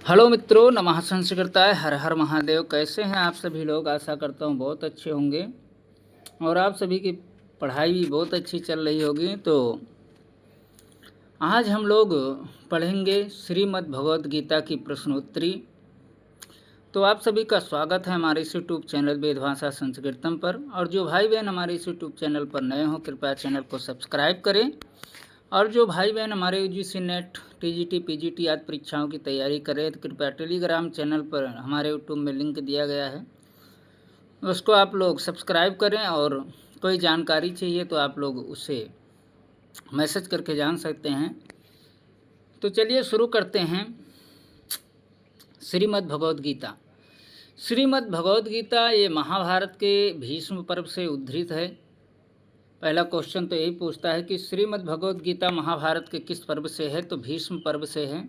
Hello मित्रों, नमः संस्कृताय, हर हर महादेव। कैसे हैं आप सभी लोग? आशा करता हूँ बहुत अच्छे होंगे और आप सभी की पढ़ाई भी बहुत अच्छी चल रही होगी। तो आज हम लोग पढ़ेंगे श्रीमद् भगवद गीता की प्रश्नोत्तरी। तो आप सभी का स्वागत है हमारे इस यूट्यूब चैनल वेद भाषा संस्कृतम पर। और जो भाई बहन हमारे इस यूट्यूब चैनल पर नए हों, कृपया चैनल को सब्सक्राइब करें। और जो भाई बहन हमारे यूजीसी नेट, टीजीटी, पीजीटी आदि परीक्षाओं की तैयारी करें तो कृपया टेलीग्राम चैनल पर हमारे यूट्यूब में लिंक दिया गया है, उसको आप लोग सब्सक्राइब करें। और कोई जानकारी चाहिए तो आप लोग उसे मैसेज करके जान सकते हैं। तो चलिए शुरू करते हैं। श्रीमद् भगवद गीता। श्रीमद् भगवद गीता ये महाभारत के भीष्म पर्व से उद्धृत है। पहला क्वेश्चन तो यही पूछता है कि श्रीमद् भगवद गीता महाभारत के किस पर्व से है? तो भीष्म पर्व से है।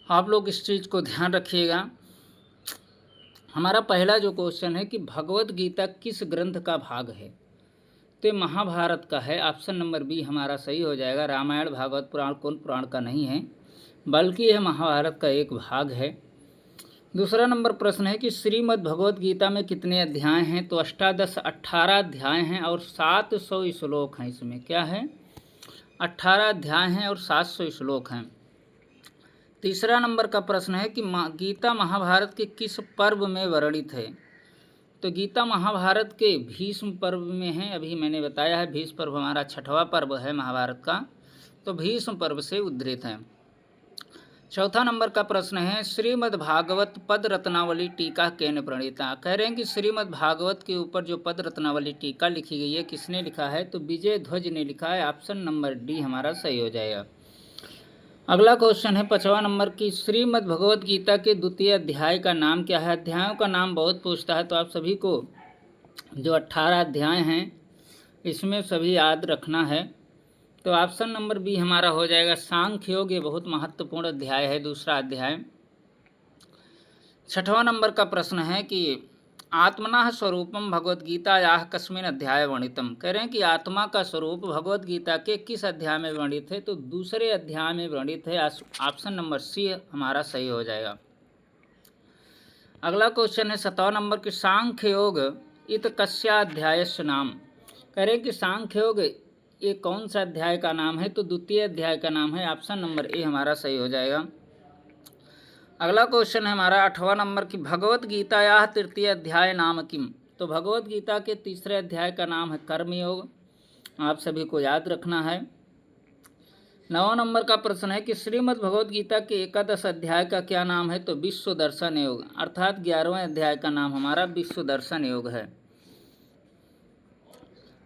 आप लोग इस चीज़ को ध्यान रखिएगा। हमारा पहला जो क्वेश्चन है कि भगवद गीता किस ग्रंथ का भाग है? तो महाभारत का है। ऑप्शन नंबर बी हमारा सही हो जाएगा। रामायण, भागवत पुराण कौन पुराण का नहीं है, बल्कि यह महाभारत का एक भाग है। दूसरा नंबर प्रश्न है कि श्रीमद् भगवद गीता में कितने अध्याय हैं? तो अष्टादश 18 अध्याय हैं और 700 श्लोक हैं। इसमें क्या है? 18 अध्याय हैं और 700 श्लोक हैं। तीसरा नंबर का प्रश्न है कि गीता महाभारत के किस पर्व में वर्णित है? तो गीता महाभारत के भीष्म पर्व में है। अभी मैंने बताया है भीष्म पर्व हमारा 6वां पर्व है महाभारत का, तो भीष्म पर्व से उद्धृत है। चौथा नंबर का प्रश्न है श्रीमद् भागवत पद रत्नावली टीका केन प्रणीता। कह रहे हैं कि श्रीमद् भागवत के ऊपर जो पद रत्नावली टीका लिखी गई है, किसने लिखा है? तो विजय ध्वज ने लिखा है। ऑप्शन नंबर डी हमारा सही हो जाएगा। अगला क्वेश्चन है 5वां नंबर की श्रीमद् भगवद गीता के द्वितीय अध्याय का नाम क्या है? अध्यायों का नाम बहुत पूछता है, तो आप सभी को जो 18 अध्याय हैं इसमें सभी याद रखना है। तो ऑप्शन नंबर बी हमारा हो जाएगा सांख्य योग। ये बहुत महत्वपूर्ण अध्याय है, दूसरा अध्याय। 6वां नंबर का प्रश्न है कि आत्मना स्वरूपम भगवद गीता या कस्मिन अध्याय वर्णितम। कह रहे हैं कि आत्मा का स्वरूप भगवद गीता के किस अध्याय में वर्णित है? तो दूसरे अध्याय में वर्णित है। ऑप्शन नंबर सी हमारा सही हो जाएगा। अगला क्वेश्चन है 7वां नंबर की सांख्य योग इत कस्याध्यायस्य नाम। कह रहे हैं कि सांख्य योग ये कौन सा अध्याय का नाम है? तो द्वितीय अध्याय का नाम है। ऑप्शन नंबर ए हमारा सही हो जाएगा। अगला क्वेश्चन है हमारा 8वां नंबर की भगवत गीता या तृतीय अध्याय नाम किम। तो भगवत गीता के तीसरे अध्याय का नाम है कर्मयोग। आप सभी को याद रखना है। 9वां नंबर का प्रश्न है कि श्रीमद् भगवद गीता के एकादश अध्याय का क्या नाम है? तो विश्व दर्शन योग, अर्थात 11वें अध्याय का नाम हमारा विश्व दर्शन योग है।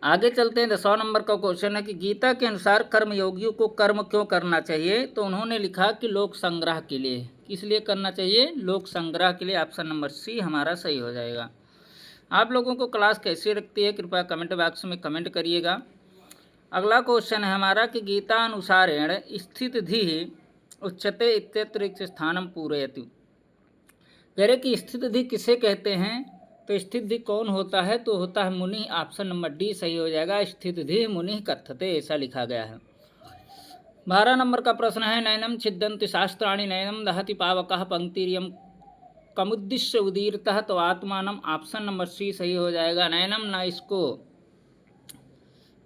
आगे चलते हैं। 10वां नंबर का क्वेश्चन है कि गीता के अनुसार कर्मयोगियों को कर्म क्यों करना चाहिए? तो उन्होंने लिखा कि लोक संग्रह के लिए। किस लिए करना चाहिए? लोक संग्रह के लिए। ऑप्शन नंबर सी हमारा सही हो जाएगा। आप लोगों को क्लास कैसी लगती है कृपया कमेंट बॉक्स में कमेंट करिएगा। अगला क्वेश्चन है हमारा कि गीता अनुसारेण स्थित धी उच्चते इत्यत्र स्थानम पूरयति। कह रहे कि स्थित धी किसे कहते हैं? तो स्थित धी कौन होता है? तो होता है मुनि। ऑप्शन नंबर डी सही हो जाएगा। स्थित धी मुनि कथ्यते, ऐसा लिखा गया है। 12 नंबर का प्रश्न है नैनम छिद्दन्ति शास्त्राणि नैनम दहति पावकः पंक्तिरियम कमुद्दिश्य उदीरतः तो आत्मानम। ऑप्शन नंबर सी सही हो जाएगा। नैनम ना, इसको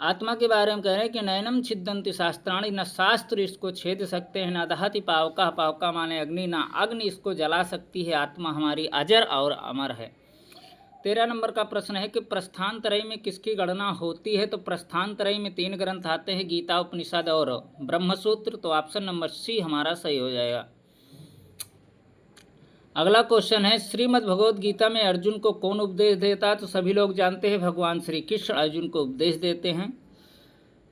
आत्मा के बारे में कह रहे हैं कि नैनम छिद्दन्ति शास्त्राणि, न शास्त्र इसको छेद सकते हैं, न दहति पावका, पावका माने अग्नि, ना अग्नि इसको जला सकती है। आत्मा हमारी अजर और अमर है। 13 नंबर का प्रश्न है कि प्रस्थानत्रयी में किसकी गणना होती है? तो प्रस्थानत्रयी में 3 ग्रंथ आते हैं, गीता, उपनिषद और ब्रह्मसूत्र। तो ऑप्शन नंबर सी हमारा सही हो जाएगा। अगला क्वेश्चन है श्रीमद् भगवद गीता में अर्जुन को कौन उपदेश देता है? तो सभी लोग जानते हैं भगवान श्री कृष्ण अर्जुन को उपदेश देते हैं।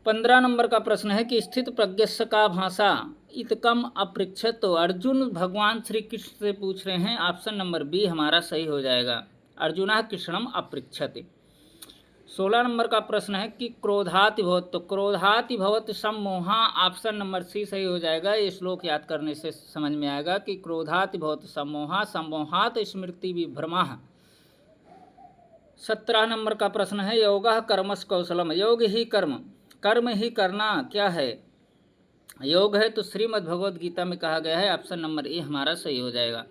15 नंबर का प्रश्न है कि स्थित प्रज्ञस्य का भाषा इतकम अपृच्छत। तो अर्जुन भगवान श्री कृष्ण से पूछ रहे हैं। ऑप्शन नंबर बी हमारा सही हो जाएगा। अर्जुनः कृष्णम अपृच्छति। 16 नंबर का प्रश्न है कि क्रोधाति भवत। तो क्रोधाति भवत सम्मोहा। ऑप्शन नंबर सी सही हो जाएगा। ये श्लोक याद करने से समझ में आएगा कि क्रोधाति भवत सम्मोहा सम्मोहात स्मृति विभ्रमः। 17 नंबर का प्रश्न है योगः कर्मस कौशलम। योग ही कर्म, कर्म ही करना क्या है? योग है तो श्रीमद् भगवद गीता में कहा गया है, ऑप्शन नंबर ए हमारा सही हो जाएगा।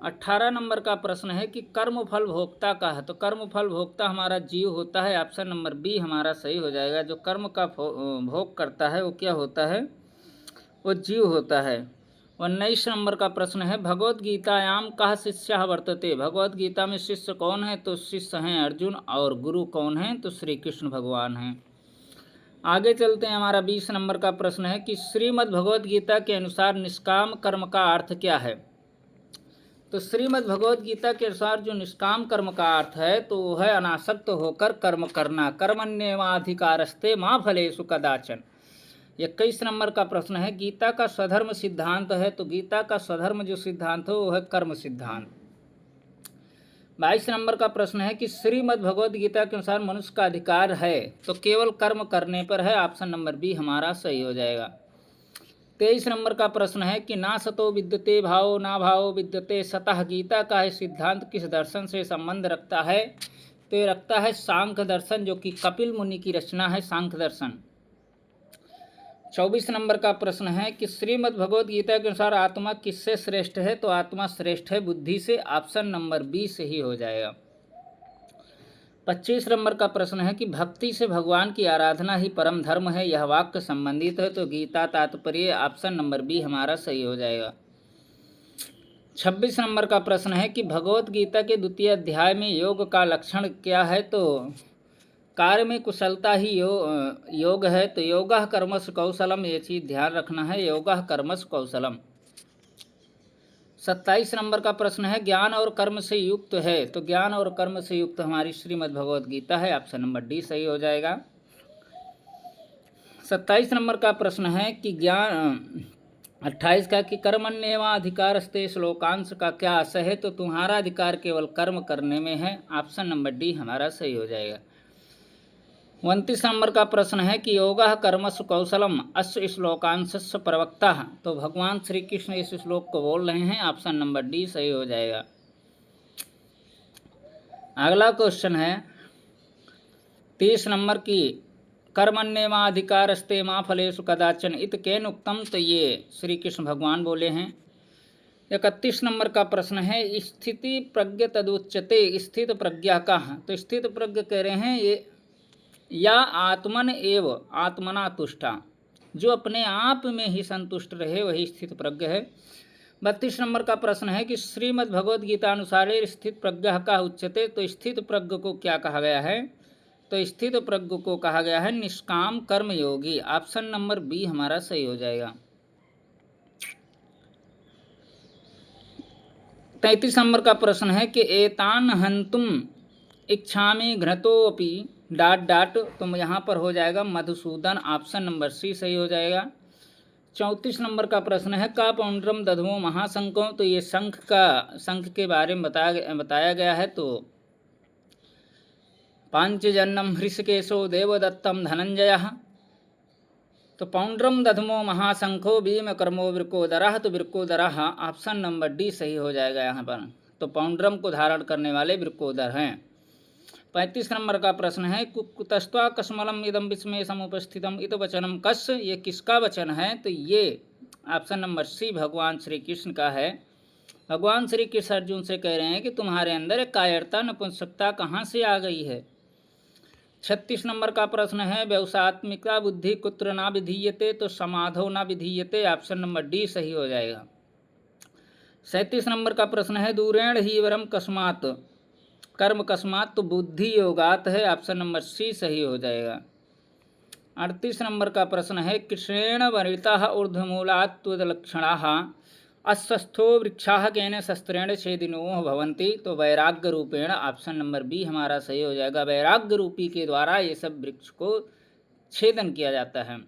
18 नंबर का प्रश्न है कि कर्म फल भोक्ता का है, तो कर्म फल भोक्ता हमारा जीव होता है, ऑप्शन नंबर बी हमारा सही हो जाएगा। जो कर्म का भोग करता है वो क्या होता है, वो जीव होता है। 19 नंबर का प्रश्न है भगवद गीतायाम कः शिष्यः वर्तते, भगवद गीता में शिष्य कौन है, तो शिष्य हैं अर्जुन, और गुरु कौन है, तो श्री कृष्ण भगवान हैं। आगे चलते हैं, हमारा 20 नंबर का प्रश्न है कि श्रीमद् भगवद गीता के अनुसार निष्काम कर्म का अर्थ क्या है। तो श्रीमद् भगवद गीता के अनुसार जो निष्काम कर्म का अर्थ है तो वो है अनासक्त होकर कर्म करना, कर्मण्येवाधिकारस्ते मा फलेषु कदाचन। 21 नंबर का प्रश्न है गीता का स्वधर्म सिद्धांत है, तो गीता का स्वधर्म जो सिद्धांत है वो है कर्म सिद्धांत। 22 नंबर का प्रश्न है कि श्रीमद् भगवद गीता के अनुसार मनुष्य का अधिकार है, तो केवल कर्म करने पर है, ऑप्शन नंबर बी हमारा सही हो जाएगा। 23 नंबर का प्रश्न है कि ना सतो विद्यते भावो ना भावो विद्यते सतः, गीता का है सिद्धांत किस दर्शन से संबंध रखता है, तो ये रखता है सांख्य दर्शन, जो कि कपिल मुनि की रचना है सांख्य दर्शन। 24 नंबर का प्रश्न है कि श्रीमद् भगवद गीता के अनुसार आत्मा किससे श्रेष्ठ है, तो आत्मा श्रेष्ठ है बुद्धि से, ऑप्शन नंबर बी से ही हो जाएगा। 25 नंबर का प्रश्न है कि भक्ति से भगवान की आराधना ही परम धर्म है, यह वाक्य संबंधित है, तो गीता तात्पर्य, ऑप्शन नंबर बी हमारा सही हो जाएगा। 26 नंबर का प्रश्न है कि भगवद गीता के द्वितीय अध्याय में योग का लक्षण क्या है, तो कार्य में कुशलता ही योग है, तो योगः कर्मसु कौशलम, ये चीज़ ध्यान रखना है, योगः कर्मसु कौशलम। 27 नंबर का प्रश्न है ज्ञान और कर्म से युक्त है, तो ज्ञान और कर्म से युक्त हमारी श्रीमद् भगवद गीता है, ऑप्शन नंबर डी सही हो जाएगा। 27 नंबर का प्रश्न है कि 28 का कि कर्मण्येवाधिकारस्ते श्लोकांश का क्या आशय है, तो तुम्हारा अधिकार केवल कर्म करने में है, ऑप्शन नंबर डी हमारा सही हो जाएगा। 29 नंबर का प्रश्न है कि योगः कर्मसु कौशलम अस्य श्लोकांशस्य प्रवक्ता, तो भगवान श्री कृष्ण इस श्लोक को बोल रहे हैं, ऑप्शन नंबर डी सही हो जाएगा। अगला क्वेश्चन है 30 नंबर की कर्मण्येवाधिकारस्ते मा फलेषु कदाचन इत केन उक्तम, तो ये श्री कृष्ण भगवान बोले हैं। 31 नंबर का प्रश्न है स्थिति प्रज्ञ तदुच्यते, स्थित प्रज्ञा का, तो स्थित प्रज्ञ कह रहे हैं ये या आत्मन एव आत्मना तुष्टा, जो अपने आप में ही संतुष्ट रहे वही स्थित प्रज्ञ है। 32 नंबर का प्रश्न है कि श्रीमद् भगवद गीता अनुसार स्थित प्रज्ञ का उच्यते, तो स्थित प्रज्ञ को क्या कहा गया है, तो स्थित प्रज्ञ को कहा गया है निष्काम कर्म योगी, ऑप्शन नंबर बी हमारा सही हो जाएगा। 33 नंबर का प्रश्न है कि एतान हंतुम इच्छामि घृतोपि डाट डाट, तो यहाँ पर हो जाएगा मधुसूदन, ऑप्शन नंबर सी सही हो जाएगा। 34 नंबर का प्रश्न है का पौंड्रम दधमो महाशंको, तो ये शंख के बारे में बताया गया है, तो पांचजन्यम हृषिकेशो देवदत्तम धनंजयः, तो पौंड्रम दधमो महाशंखो भीम कर्मो वृकोदरः, तो वृकोदरः ऑप्शन नंबर डी सही हो जाएगा यहाँ पर, तो पौंड्रम को धारण करने वाले वृकोदर हैं। 35 नंबर का प्रश्न है कुतस्त्वा कस्मलम इदम विस्मय समुपस्थितम इत वचनम कस्य, ये किसका वचन है, तो ये ऑप्शन नंबर सी भगवान श्री कृष्ण का है। भगवान श्री कृष्ण अर्जुन से कह रहे हैं कि तुम्हारे अंदर कायरता नपुंसकता कहाँ से आ गई है। 36 नंबर का प्रश्न है व्यवसात्मिका बुद्धि कुत्र ना विधीयते, तो समाधो ना विधीयते, ऑप्शन नंबर डी सही हो जाएगा। 37 नंबर का प्रश्न है दूरेण ही वरम कस्मात् कर्म कस्मात्, तो बुद्धि योगात है, ऑप्शन नंबर सी सही हो जाएगा। 38 नंबर का प्रश्न है कृष्णेन वर्णिताः ऊर्ध्वमूलात्वदलक्षणाः अस्वस्थो वृक्षाः केन शस्त्रेण छेदिनोः भवन्ति, तो वैराग्य रूपेण, ऑप्शन नंबर बी हमारा सही हो जाएगा। वैराग्य रूपी के द्वारा ये सब वृक्ष को छेदन किया जाता है।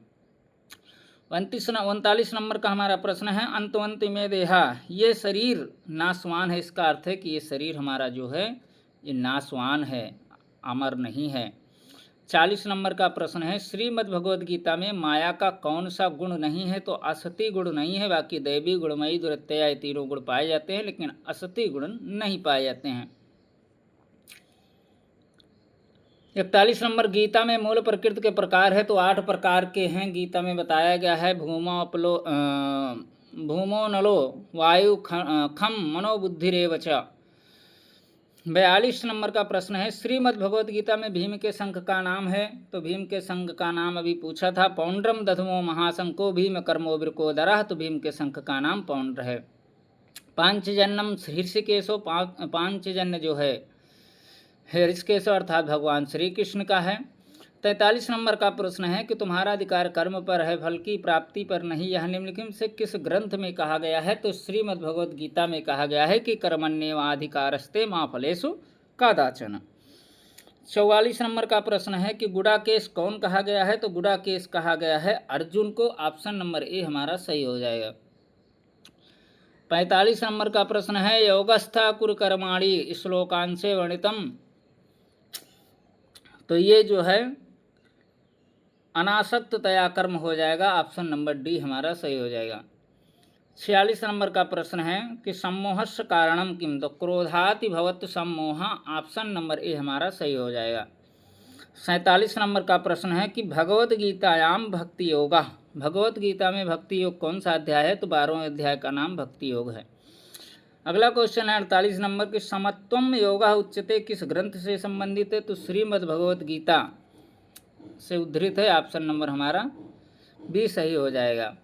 39 नंबर का हमारा प्रश्न है अंतवंत में देहा, ये शरीर नाशवान है, इसका अर्थ है कि ये शरीर हमारा जो है ये नाशवान है, अमर नहीं है। 40 नंबर का प्रश्न है श्रीमद् भगवद गीता में माया का कौन सा गुण नहीं है, तो असती गुण नहीं है, बाकी दैवी गुणमयी दुरत्यया ये तीनों गुण पाए जाते हैं, लेकिन असती गुण नहीं पाए जाते हैं। 41 नंबर, गीता में मूल प्रकृति के प्रकार है तो 8 प्रकार के हैं। गीता में बताया गया है भूमो नलो वायु खम मनोबुद्धिरेव च। 42 नंबर का प्रश्न है, श्रीमद् भगवद गीता में भीम के शंख का नाम है तो भीम के शंख का नाम अभी पूछा था। पौंड्रम दधमो महाशंको भीम कर्मो वृकोदरः, तो भीम के शंख का नाम पौंड्र है। पांचजन्यम ऋषिकेशो, पांचजन्य जो है ऋषिकेश अर्थात भगवान श्री कृष्ण का है। 43 नंबर का प्रश्न है कि तुम्हारा अधिकार कर्म पर है, फल की प्राप्ति पर नहीं, यह निम्नलिखित से किस ग्रंथ में कहा गया है? तो श्रीमद् भगवद गीता में कहा गया है कि कर्मण्येवाधिकारस्ते मा फलेषु कदाचन। 44 नंबर का प्रश्न है कि गुडाकेश कौन कहा गया है? तो गुडाकेश कहा गया है अर्जुन को। ऑप्शन नंबर ए हमारा सही हो जाएगा। 45 नंबर का प्रश्न है, योगस्था कुरकर्माणि श्लोकांशे वर्णितम, तो ये जो है अनासक्ततया कर्म हो जाएगा। ऑप्शन नंबर डी हमारा सही हो जाएगा। 46 नंबर का प्रश्न है कि सम्मोहस्य कारणम किम, तो क्रोधाति भवत् सम्मोह। ऑप्शन नंबर ए हमारा सही हो जाएगा। 47 नंबर का प्रश्न है कि भगवद गीतायाम भक्ति योगा, भगवद गीता में भक्ति योग कौन सा अध्याय है? तो 12वें अध्याय का नाम भक्ति योग है। अगला क्वेश्चन है 48 नंबर की, समत्वम योगा उच्यते किस ग्रंथ से संबंधित है? तो श्रीमद् भगवद गीता से उद्धृत है। ऑप्शन नंबर हमारा बी सही हो जाएगा।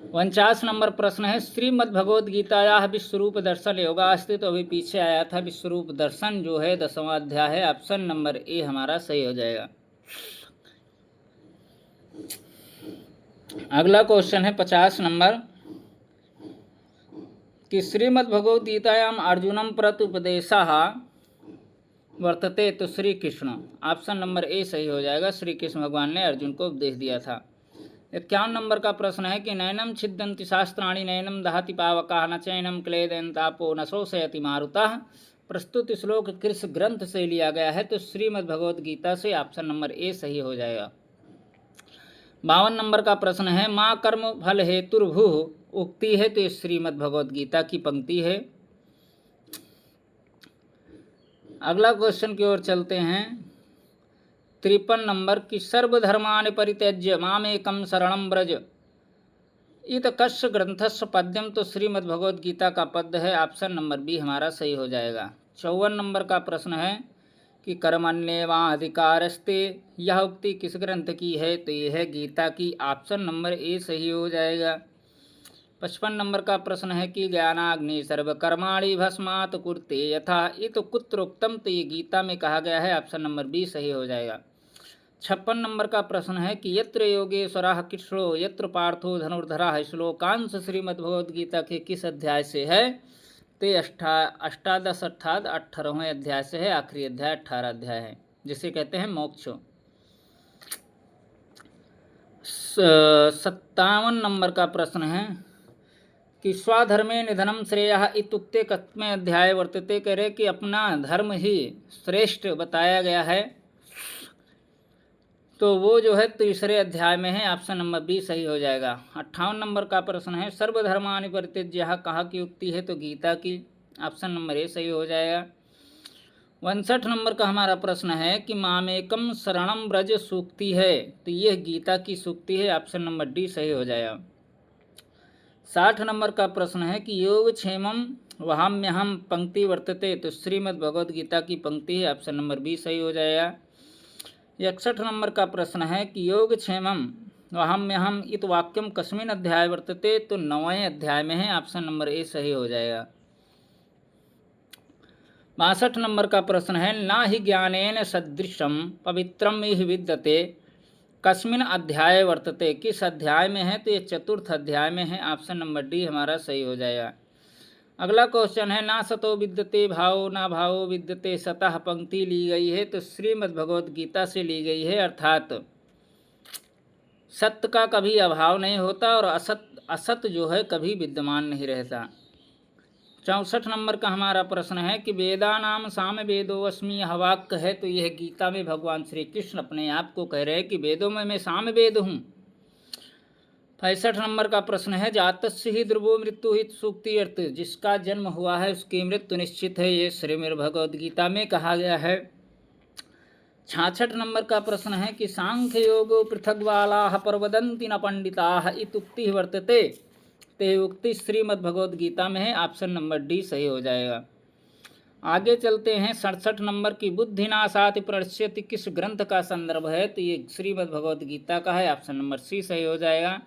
49 नंबर प्रश्न है, श्रीमद् भगवद गीताया विश्वरूप दर्शन योगा अस्ति, तो अभी पीछे आया था विश्वरूप दर्शन जो है 10वां अध्याय है। ऑप्शन नंबर ए हमारा सही हो जाएगा। अगला क्वेश्चन है 50 नंबर कि श्रीमद् भगवद गीतायाम अर्जुनम प्रत्युपदेशः वर्तते, तो Shri Krishna. Option number A सही हो जाएगा। श्री कृष्ण भगवान ने अर्जुन को उपदेश दिया था। 51 नंबर का प्रश्न है कि नैनम छिद्दन्ति शास्त्राणि नैनम दहति पावकाः न चैनम क्लेदयन्तापो न शोषयति मारुतः, प्रस्तुत श्लोक किस ग्रंथ से लिया गया है? तो श्रीमद् भगवद गीता से। ऑप्शन नंबर ए सही हो जाएगा। 52 नंबर का प्रश्न है, माँ कर्म फल हेतुर्भुः उक्ति है, तो ये श्रीमद् भगवद गीता की पंक्ति है। अगला क्वेश्चन की ओर चलते हैं। 53 नंबर की, सर्वधर्मान् परित्यज्य मामेकं शरणं व्रज, इत कस्य ग्रंथस्य पद्यम, तो श्रीमद् भगवद गीता का पद्य है। ऑप्शन नंबर बी हमारा सही हो जाएगा। 54 नंबर का प्रश्न है कि कर्मण्येवाधिकारस्ते, यह उक्ति किस ग्रंथ की है? तो यह है गीता की। ऑप्शन नंबर ए सही हो जाएगा। 55 नंबर का प्रश्न है कि ज्ञानाग्नि सर्वकर्माणि भस्मात् कुरुते यथा, ये तो कुत्र उक्तम, तो ये गीता में कहा गया है। ऑप्शन नंबर बी सही हो जाएगा। 56 नंबर का प्रश्न है कि यत्र योगेश्वरः कृष्णो यत्र पार्थो धनुर्धरः, श्लोकांश श्रीमद् भगवद गीता के किस अध्याय से है? तो अष्टादश अर्थात 18वें अध्याय से है। आखिरी अध्याय 18 अध्याय है, जिसे कहते हैं मोक्ष। 57 नंबर का प्रश्न है कि स्वाधर्मे निधनम श्रेयः इत्युक्ते कस्मे अध्याय वर्तते, कह रहे कि अपना धर्म ही श्रेष्ठ बताया गया है, तो वो जो है तीसरे अध्याय में है। ऑप्शन नंबर बी सही हो जाएगा। 58 नंबर का प्रश्न है, सर्वधर्मानि परित्यज्य कहाँ की उक्ति है? तो गीता की। ऑप्शन नंबर ए सही हो जाएगा। 59 नंबर का हमारा प्रश्न है कि मामेकम शरणम व्रज सूक्ति है, तो यह गीता की सूक्ति है। ऑप्शन नंबर डी सही हो जाएगा। 60 नंबर का प्रश्न है कि योगक्षेमम वहाम्यहम पंक्ति वर्तते, तो श्रीमद् भगवद गीता की पंक्ति है। ऑप्शन नंबर बी सही हो जाएगा। 61 नंबर का प्रश्न है कि योगक्षेमम वहाम्यहम इत वाक्यम कस्मिन् अध्याय वर्तते, तो 9वें अध्याय में है। ऑप्शन नंबर ए सही हो जाएगा। 62 नंबर का प्रश्न है, ना ही ज्ञानेन सदृशम पवित्रम इह विद्यते, कस्मिन् अध्याय वर्तते, किस अध्याय में है? तो ये 4th अध्याय में है। ऑप्शन नंबर डी हमारा सही हो जाएगा। अगला क्वेश्चन है, ना सतो विद्यते भावो ना भावो विद्यते सतः, पंक्ति ली गई है, तो श्रीमद् भगवद गीता से ली गई है। अर्थात सत्य का कभी अभाव नहीं होता और असत जो है कभी विद्यमान नहीं रहता। 64 नंबर का हमारा प्रश्न है कि वेदानाम साम वेदो अस्मि, यह वाक्य है, तो यह गीता में भगवान श्री कृष्ण अपने आप को कह रहे हैं कि वेदों में मैं साम वेद हूँ। 65 नंबर का प्रश्न है, जातस्य ही ध्रुवो मृत्यु हित सूक्ति अर्थ, जिसका जन्म हुआ है उसकी मृत्यु निश्चित है, ये श्रीमद् भगवद गीता में कहा गया है। 66 नंबर का प्रश्न है कि सांख्य योगो पृथग्वालाः प्रवदन्ति न पंडिताः इत्युक्ति वर्तते, ते उक्ति श्रीमद्भगवद्गीता में है। ऑप्शन नंबर डी सही हो जाएगा। आगे चलते हैं। 67 नंबर की बुद्धिनाशाति प्रणश्यति किस ग्रंथ का संदर्भ है, तो ये श्रीमद्भगवद्गीता का है। ऑप्शन नंबर सी सही हो जाएगा।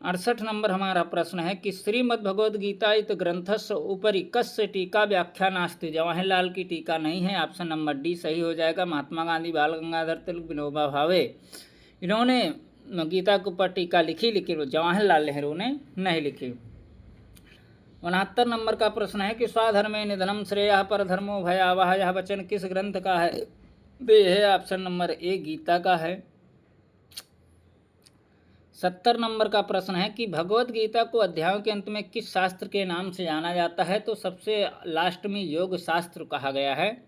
68 नंबर हमारा प्रश्न है कि श्रीमद्भगवद्गीता इत ग्रंथस्य उपरि कस्य टीका व्याख्या नास्ति, जवाहरलाल की टीका नहीं है। ऑप्शन नंबर डी सही हो जाएगा। महात्मा गांधी, बाल गंगाधर तिलक, विनोबा भावे इन्होंने गीता के ऊपर टीका लिखी, लेकिन जवाहरलाल नेहरू ने नहीं लिखी। 69 नंबर का प्रश्न है कि स्वाधर्मे निधनम श्रेयः परधर्मो भयावह, यह वचन किस ग्रंथ का है, तो यह ऑप्शन नंबर ए गीता का है। 70 नंबर का प्रश्न है कि भगवत गीता को अध्यायों के अंत में किस शास्त्र के नाम से जाना जाता है, तो सबसे लास्ट में योग शास्त्र कहा गया है।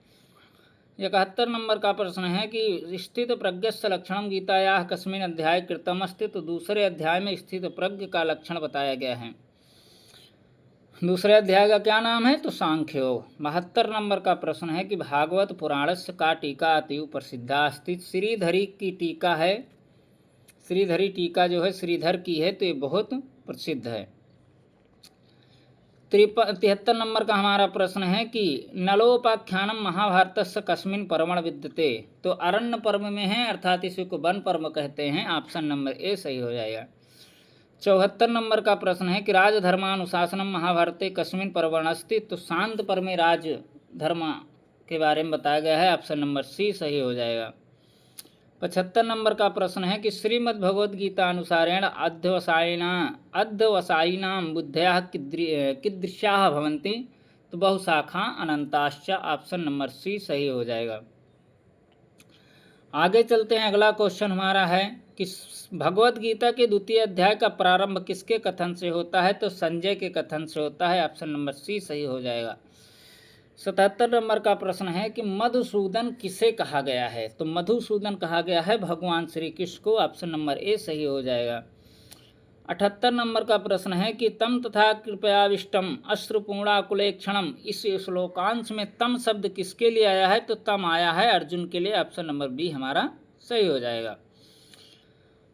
71 नंबर का प्रश्न है कि स्थित प्रज्ञस्य लक्षणम गीतायाः कस्मिन् अध्याय कृतमस्ति, तो दूसरे अध्याय में स्थित प्रज्ञ का लक्षण बताया गया है। दूसरे अध्याय का क्या नाम है, तो सांख्य योग। 72 नंबर का प्रश्न है कि भागवत पुराणस्य का टीका अतीव प्रसिद्धास्ति, श्रीधरी की टीका है। श्रीधरी टीका जो है श्रीधर की है, तो ये बहुत प्रसिद्ध है। 73 नंबर का हमारा प्रश्न है कि नलोपाख्यानम महाभारतस्य कस्मिन् पर्वण विद्यते, तो अरण्य पर्व में है, अर्थात इसी को वन पर्व कहते हैं। ऑप्शन नंबर ए सही हो जाएगा। 74 नंबर का प्रश्न है कि राजधर्मानुशासनम महाभारते कस्मिन् पर्वणस्ति, तो शांत पर्व में राजधर्म के बारे में बताया गया है। ऑप्शन नंबर सी सही हो जाएगा। 75 नंबर का प्रश्न है कि श्रीमद्भगवद्गीता अनुसारेण अध्यवसायिनां बुद्धयः कीदृशाः भवन्ति, तो बहुशाखा अनंताश्च। ऑप्शन नंबर सी सही हो जाएगा। आगे चलते हैं। अगला क्वेश्चन हमारा है कि भगवत गीता के द्वितीय अध्याय का प्रारंभ किसके कथन से होता है, तो संजय के कथन से होता है। ऑप्शन नंबर सी सही हो जाएगा। 77 नंबर का प्रश्न है कि मधुसूदन किसे कहा गया है, तो मधुसूदन कहा गया है भगवान श्री कृष्ण को। ऑप्शन नंबर ए सही हो जाएगा। 78 नंबर का प्रश्न है कि तम तथा कृपयाविष्टम अश्रुपूर्णाकुलेक्षणम, इस श्लोकांश में तम शब्द किसके लिए आया है, तो तम आया है अर्जुन के लिए। ऑप्शन नंबर बी हमारा सही हो जाएगा।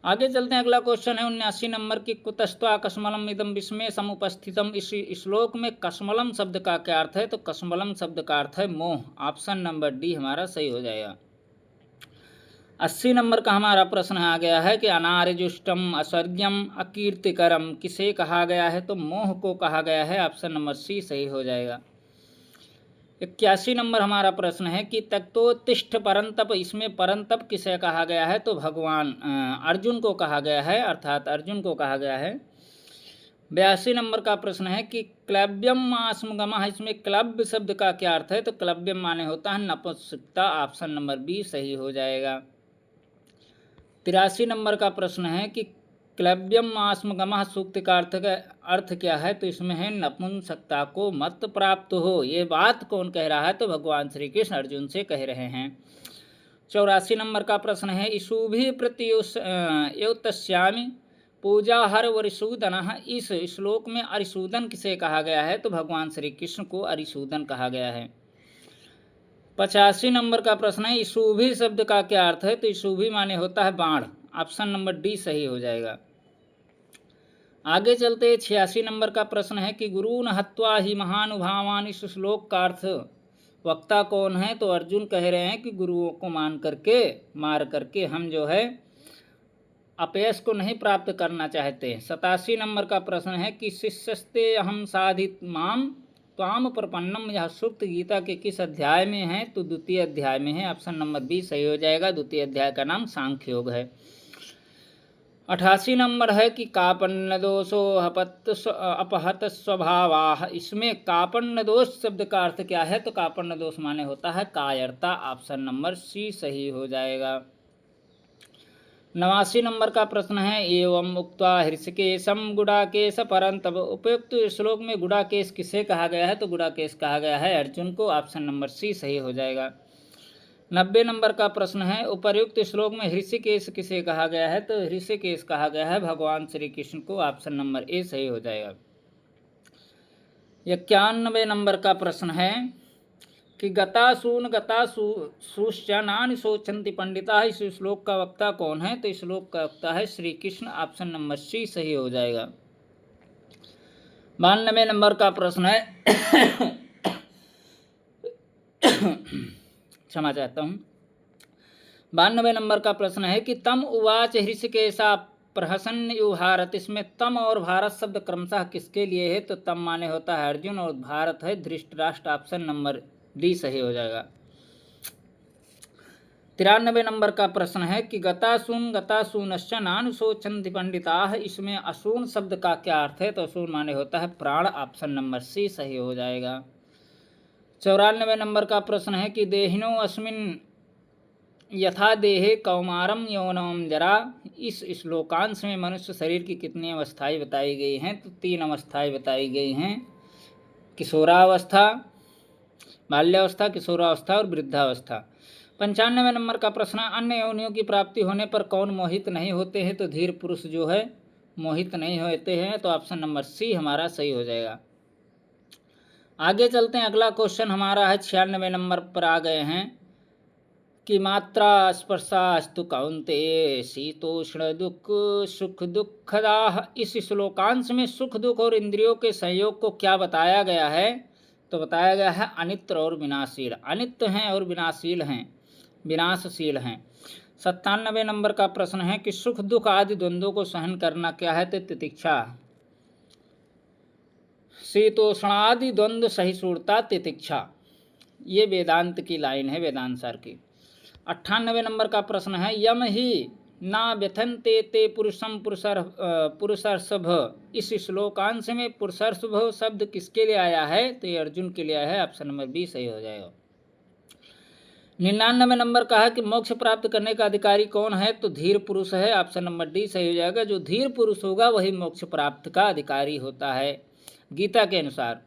आगे चलते हैं। अगला क्वेश्चन है 79 नंबर की कुतस्त्वा कस्मलम इदम विस्मय समुपस्थितम, इस श्लोक में कस्मलम शब्द का क्या अर्थ है, तो कस्मलम शब्द का अर्थ है मोह। ऑप्शन नंबर डी हमारा सही हो जाएगा। 80 नंबर का हमारा प्रश्न आ गया है कि अनार्यजुष्टम अस्वर्ग्यम अकीर्तिकरम किसे कहा गया है, तो मोह को कहा गया है। ऑप्शन नंबर सी सही हो जाएगा। 81 नंबर हमारा प्रश्न है कि तक्तोत्तिष्ठ परंतप, इसमें परंतप किसे कहा गया है, तो भगवान अर्जुन को कहा गया है, अर्थात अर्जुन को कहा गया है। 82 नंबर का प्रश्न है कि क्लव्यम आस्मगमः, इसमें क्लव्य शब्द का क्या अर्थ है, तो क्लव्यम माने होता है नपुंसकता। ऑप्शन नंबर बी सही हो जाएगा। 83 नंबर का प्रश्न है कि क्लव्यम आस्मगमः सूक्त का अर्थ क्या है, तो इसमें है नपुंसकता को मत प्राप्त हो। ये बात कौन कह रहा है, तो भगवान श्री कृष्ण अर्जुन से कह रहे हैं। 84 नंबर का प्रश्न है इशुभि प्रत्युत्स्यामि पूजा हर वरिसूदन, इस श्लोक में अरिसूदन किसे कहा गया है, तो भगवान श्री कृष्ण को अरिसूदन कहा गया है। 85 नंबर का प्रश्न है इशुभि शब्द का क्या अर्थ है, तो इशुभि माने होता है बाण। ऑप्शन नंबर डी सही हो जाएगा। आगे चलते 86 नंबर का प्रश्न है कि गुरुन हत्वा ही महानुभावान, इस श्लोक का अर्थ वक्ता कौन है, तो अर्जुन कह रहे हैं कि गुरुओं को मार करके हम जो है अपयश को नहीं प्राप्त करना चाहते हैं। 87 नंबर का प्रश्न है कि शिष्यस्ते अहम साधित माम त्वाम प्रपन्नम, यह सूक्त गीता के किस अध्याय में है, तो द्वितीय अध्याय में है। ऑप्शन नंबर बी सही हो जाएगा। द्वितीय अध्याय का नाम सांख्य योग है। 88 नंबर है कि कापन्न दोषो अपहत स्वभावाः, इसमें कापन्न दोष शब्द का अर्थ क्या है, तो कापन्न दोष माने होता है कायरता। ऑप्शन नंबर सी सही हो जाएगा। 89 नंबर का प्रश्न है एवं उक्त्वा हृषिकेशम गुडाकेश परंतप, उपयुक्त श्लोक में गुडाकेश किसे कहा गया है, तो गुडाकेश कहा गया है अर्जुन को। ऑप्शन नंबर सी सही हो जाएगा। 90 नंबर का प्रश्न है उपर्युक्त श्लोक में हृषिकेश किसे कहा गया है, तो हृषिकेश कहा गया है भगवान श्री कृष्ण को। ऑप्शन नंबर ए सही हो जाएगा। 91 नंबर का प्रश्न है कि गतासून गतासूश्च नानि शोचन्ति पंडिता। इस श्लोक का वक्ता कौन है? तो इस श्लोक का वक्ता है Shri Krishna. Option number C सही हो जाएगा। 92 नंबर का प्रश्न है क्षमा चाहता हूँ। 92 नंबर का प्रश्न है कि तम उवाच हृषिकेशा प्रहसन युहारत। इसमें तम और भारत शब्द क्रमशः किसके लिए है? तो तम माने होता है अर्जुन और भारत है धृतराष्ट्र। ऑप्शन नंबर डी सही हो जाएगा। 93 नंबर का प्रश्न है कि गतासूनश्च नानुशोचन्ति पंडिताः। इसमें असून शब्द का क्या अर्थ है? तो असून माने होता है प्राण। ऑप्शन नंबर सी सही हो जाएगा। 94 नंबर का प्रश्न है कि देहिनो अस्मिन् यथा देहे कौमारम यौनम जरा। इस श्लोकांश में मनुष्य शरीर की कितनी अवस्थाएं बताई गई हैं? तो 3 अवस्थाएं बताई गई हैं। किशोरावस्था, बाल्यावस्था, किशोरावस्था और वृद्धावस्था। 95 नंबर का प्रश्न, अन्य योनियों की प्राप्ति होने पर कौन मोहित नहीं होते हैं? तो धीर पुरुष जो है मोहित नहीं होते हैं। तो ऑप्शन नंबर सी हमारा सही हो जाएगा। आगे चलते हैं। अगला क्वेश्चन हमारा है 96 नंबर पर आ गए हैं कि मात्रा स्पर्शास्तु कौन्तेय शीतोष्ण दुख सुख दुखदाह। इस श्लोकांश में सुख दुख और इंद्रियों के संयोग को क्या बताया गया है? तो बताया गया है अनित्य और विनाशील। अनित्य हैं और विनाशील हैं, विनाशशील हैं। 97 नंबर का प्रश्न है कि सुख दुख आदि द्वंद्वों को सहन करना क्या है? तो तितिक्षा। शीतोष्णादि द्वंद्व सहिष्णुता तितिक्षा। ये वेदांत की लाइन है, वेदांत सार की। 98 नंबर का प्रश्न है यम ही ना व्यथन्ते ते पुरुषम पुरुषर्षभ। इस श्लोकांश में पुरुषर्षभ शब्द किसके लिए आया है? तो ये अर्जुन के लिए आया है। ऑप्शन नंबर बी सही हो जाएगा। 99 नंबर का है कि मोक्ष प्राप्त करने का अधिकारी कौन है? तो धीर पुरुष है। ऑप्शन नंबर डी सही हो जाएगा। जो धीर पुरुष होगा वही मोक्ष प्राप्त का अधिकारी होता है गीता के अनुसार।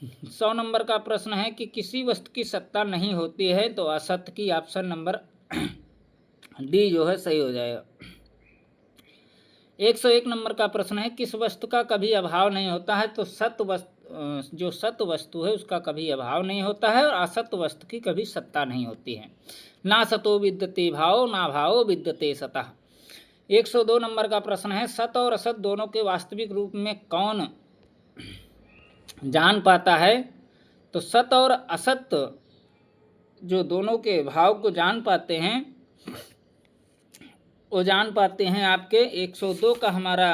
100 नंबर का प्रश्न है कि किसी वस्तु की सत्ता नहीं होती है तो असत्य की। ऑप्शन नंबर डी जो है सही हो जाएगा। 101 नंबर का प्रश्न है किस वस्तु का कभी अभाव नहीं होता है? तो सत्य वस्तु, जो सत्य वस्तु है उसका कभी अभाव नहीं होता है और असत्य वस्तु की कभी सत्ता नहीं होती है। ना सतो विद्यते भावो ना भावो विद्यते सतः। 102 नंबर का प्रश्न है सत्य और असत दोनों के वास्तविक रूप में कौन जान पाता है? तो सत्य और असत्य जो दोनों के भाव को जान पाते हैं वो जान पाते हैं आपके 102 का हमारा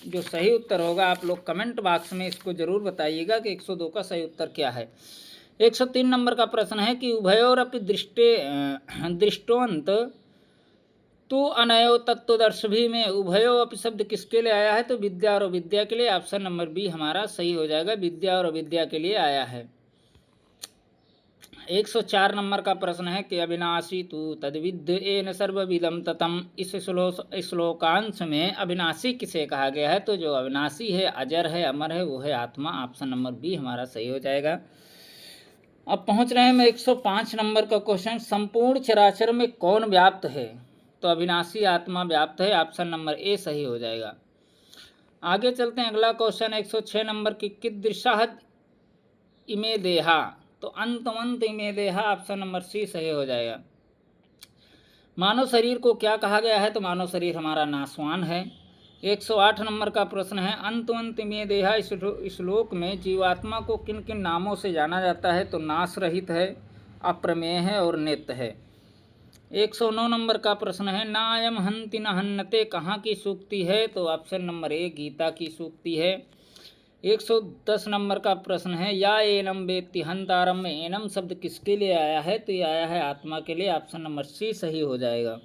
जो सही उत्तर होगा। आप लोग कमेंट बॉक्स में इसको जरूर बताइएगा कि 102 का सही उत्तर क्या है। 103 नंबर का प्रश्न है कि उभयोरपि दृष्टोंत तो अनयो तत्वदर्शी में उभयो अपि शब्द किसके लिए आया है? तो विद्या और अविद्या के लिए। ऑप्शन नंबर बी हमारा सही हो जाएगा। विद्या और अविद्या के लिए आया है। 104 नंबर का प्रश्न है कि अविनाशी तु तद्विद्ध येन सर्वविदं ततम्। इस श्लोकांश में अविनाशी किसे कहा गया है? तो जो अविनाशी है, अजर है, अमर है, वो है आत्मा। ऑप्शन नंबर बी हमारा सही हो जाएगा। अब पहुंच रहे हैं हम 105 नंबर का क्वेश्चन, संपूर्ण चराचर में कौन व्याप्त है? तो अविनाशी आत्मा व्याप्त है। ऑप्शन नंबर ए सही हो जाएगा। आगे चलते हैं। अगला क्वेश्चन 106 नंबर की कीदृशः इमे देहा। तो अंतवंत इमे देहा। ऑप्शन नंबर सी सही हो जाएगा। मानव शरीर को क्या कहा गया है? तो मानव शरीर हमारा नाशवान है। 108 नंबर का प्रश्न है अंतवंत इमे देहा। इस श्लोक में जीवात्मा को किन किन नामों से जाना जाता है? तो नाश रहित है, अप्रमेय है और नित्य है। 109 नंबर का प्रश्न है नायम हंति न हन्नते कहाँ की सूक्ति है? तो ऑप्शन नंबर ए गीता की सूक्ति है। 110 नंबर का प्रश्न है या एनम वेत्ति हंतारम में एनम शब्द किसके लिए आया है? तो ये आया है आत्मा के लिए। ऑप्शन नंबर सी सही हो जाएगा।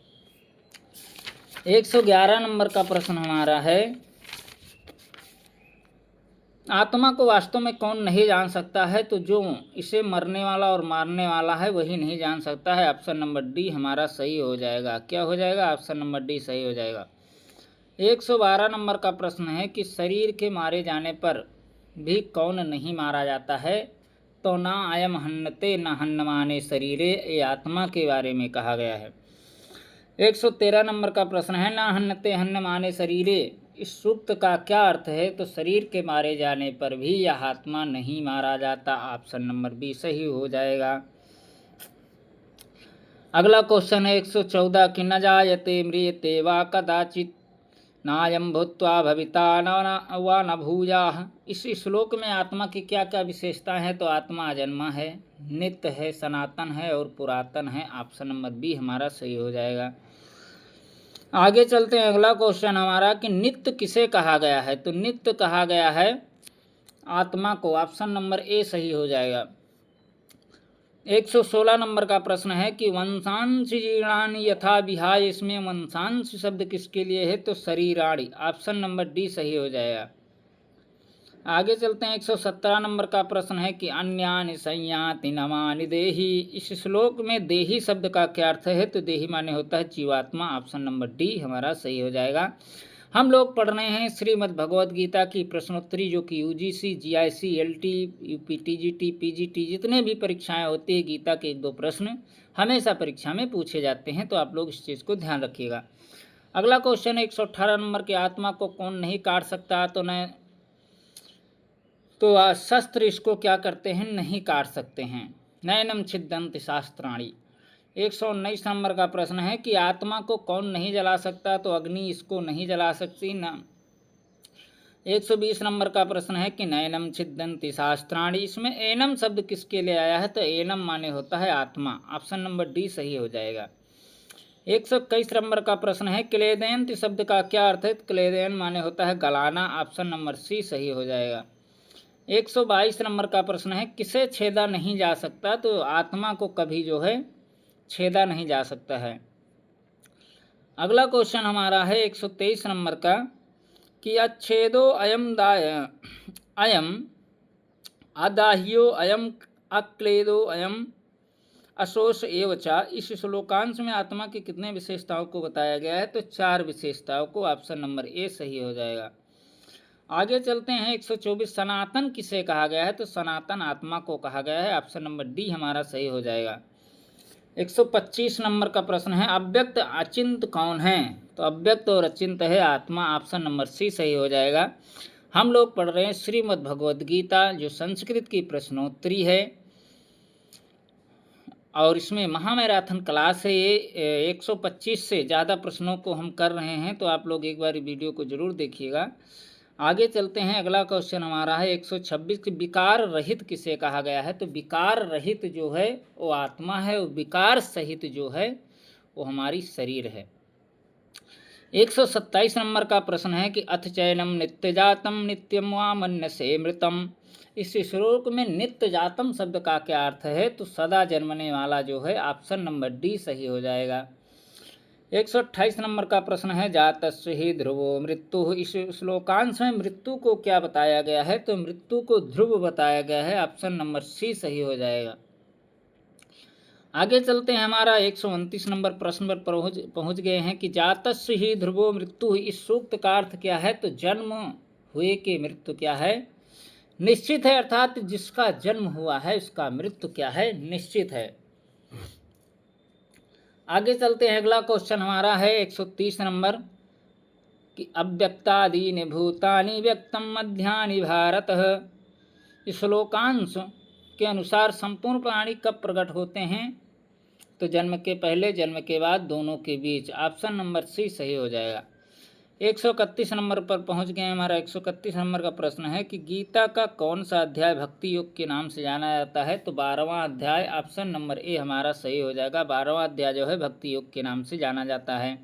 111 नंबर का प्रश्न हमारा है आत्मा को वास्तव में कौन नहीं जान सकता है? तो जो इसे मरने वाला और मारने वाला है वही नहीं जान सकता है। ऑप्शन नंबर डी हमारा सही हो जाएगा। क्या हो जाएगा? ऑप्शन नंबर डी सही हो जाएगा। 112 नंबर का प्रश्न है कि शरीर के मारे जाने पर भी कौन नहीं मारा जाता है? तो ना अयम हन्नते न हन्नमाने शरीरे, ये आत्मा के बारे में कहा गया है। 113 नंबर का प्रश्न है ना हन्नते हन्नमाने शरीरे। इस सूक्त का क्या अर्थ है? तो शरीर के मारे जाने पर भी यह आत्मा नहीं मारा जाता। ऑप्शन नंबर बी सही हो जाएगा। अगला क्वेश्चन है 114 कि न जायते म्रियते वा कदाचित नायम भूत्वा भविता न भूयाः। इस श्लोक में आत्मा की क्या क्या विशेषताएं हैं? तो आत्मा अजन्मा है, नित्य है, सनातन है और पुरातन है। ऑप्शन नंबर बी हमारा सही हो जाएगा। आगे चलते हैं। अगला क्वेश्चन हमारा कि नित्य किसे कहा गया है? तो नित्य कहा गया है आत्मा को। ऑप्शन नंबर ए सही हो जाएगा। 116 नंबर का प्रश्न है कि वंशांश जीर्णानि यथा विहाय। इसमें वंशांश शब्द किसके लिए है? तो शरीराणि। ऑप्शन नंबर डी सही हो जाएगा। आगे चलते हैं। 117 नंबर का प्रश्न है कि अन्यानि संयाति नमानि देहि। इस श्लोक में देहि शब्द का क्या अर्थ है? तो देहि माने होता है जीवात्मा। ऑप्शन नंबर डी हमारा सही हो जाएगा। हम लोग पढ़ रहे हैं श्रीमद् भगवद गीता की प्रश्नोत्तरी, जो कि UGC, GIC, LT, UP, TGT, PGT जितने भी परीक्षाएं होती है, गीता के 1-2 प्रश्न हमेशा परीक्षा में पूछे जाते हैं, तो आप लोग इस चीज़ को ध्यान रखिएगा। अगला क्वेश्चन है 118 नंबर के, आत्मा को कौन नहीं काट सकता? तो शस्त्र इसको क्या करते हैं? नहीं काट सकते हैं। नयनम छिद्यन्ति शास्त्राणि। 119 नंबर का प्रश्न है कि आत्मा को कौन नहीं जला सकता? तो अग्नि इसको नहीं जला सकती ना। 120 नंबर का प्रश्न है कि नयनम छिद्यन्ति शास्त्राणि। इसमें एनम शब्द किसके लिए आया है? तो एनम माने होता है आत्मा। ऑप्शन नंबर डी सही हो जाएगा। 121 नंबर का प्रश्न है क्लेदयन्ति शब्द का क्या अर्थ है? क्लेदयन माने होता है गलाना। ऑप्शन नंबर सी सही हो जाएगा। 122 नंबर का प्रश्न है किसे छेदा नहीं जा सकता? तो आत्मा को कभी जो है छेदा नहीं जा सकता है। अगला क्वेश्चन हमारा है 123 नंबर का कि अच्छेदो अयम अदाह्यो अयम अक्लेदो अयम अशोष एवचा। इस श्लोकांश में आत्मा की कितने विशेषताओं को बताया गया है? तो 4 विशेषताओं को। ऑप्शन नंबर ए सही हो जाएगा। आगे चलते हैं। 124 सनातन किसे कहा गया है? तो सनातन आत्मा को कहा गया है। ऑप्शन नंबर डी हमारा सही हो जाएगा। 125 नंबर का प्रश्न है अव्यक्त अचिंत कौन है? तो अव्यक्त और अचिंत है आत्मा। ऑप्शन नंबर सी सही हो जाएगा। हम लोग पढ़ रहे हैं श्रीमद् भगवद गीता, जो संस्कृत की प्रश्नोत्तरी है, और इसमें महामैराथन क्लास है। ये 125 से ज़्यादा प्रश्नों को हम कर रहे हैं, तो आप लोग एक बार वीडियो को ज़रूर देखिएगा। आगे चलते हैं। अगला क्वेश्चन हमारा है 126 कि विकार रहित किसे कहा गया है? तो विकार रहित जो है वो आत्मा है, और विकार सहित जो है वो हमारी शरीर है। 127 नंबर का प्रश्न है कि अथ चैनम नित्य जातम नित्यम वा मन्यसे मृतम। इस श्लोक में नित्य जातम शब्द का क्या अर्थ है? तो सदा जन्मने वाला जो है। ऑप्शन नंबर डी सही हो जाएगा। 128 नंबर का प्रश्न है जातस्य ही ध्रुवो मृत्यु। इस श्लोकांश में मृत्यु को क्या बताया गया है? तो मृत्यु को ध्रुव बताया गया है। ऑप्शन नंबर सी सही हो जाएगा। आगे चलते हैं। हमारा 129 नंबर प्रश्न पर पहुंच गए हैं कि जातस्य ही ध्रुवो मृत्यु। इस सूक्त का अर्थ क्या है? तो जन्म हुए की मृत्यु क्या है? निश्चित है, अर्थात जिसका जन्म हुआ है उसका मृत्यु क्या है? निश्चित है। आगे चलते हैं। अगला क्वेश्चन हमारा है 130 नंबर कि अव्यक्तादीनि भूतानि व्यक्तम मध्यानि भारत। इस श्लोकांश के अनुसार संपूर्ण प्राणी कब प्रकट होते हैं? तो जन्म के पहले, जन्म के बाद, दोनों के बीच। ऑप्शन नंबर सी सही हो जाएगा। 131 नंबर पर पहुंच गए। हमारा 131 नंबर का प्रश्न है कि गीता का कौन सा अध्याय भक्ति योग के नाम से जाना जाता है? तो 12वां अध्याय। ऑप्शन नंबर ए हमारा सही हो जाएगा। 12वां अध्याय जो है भक्ति योग के नाम से जाना जाता है।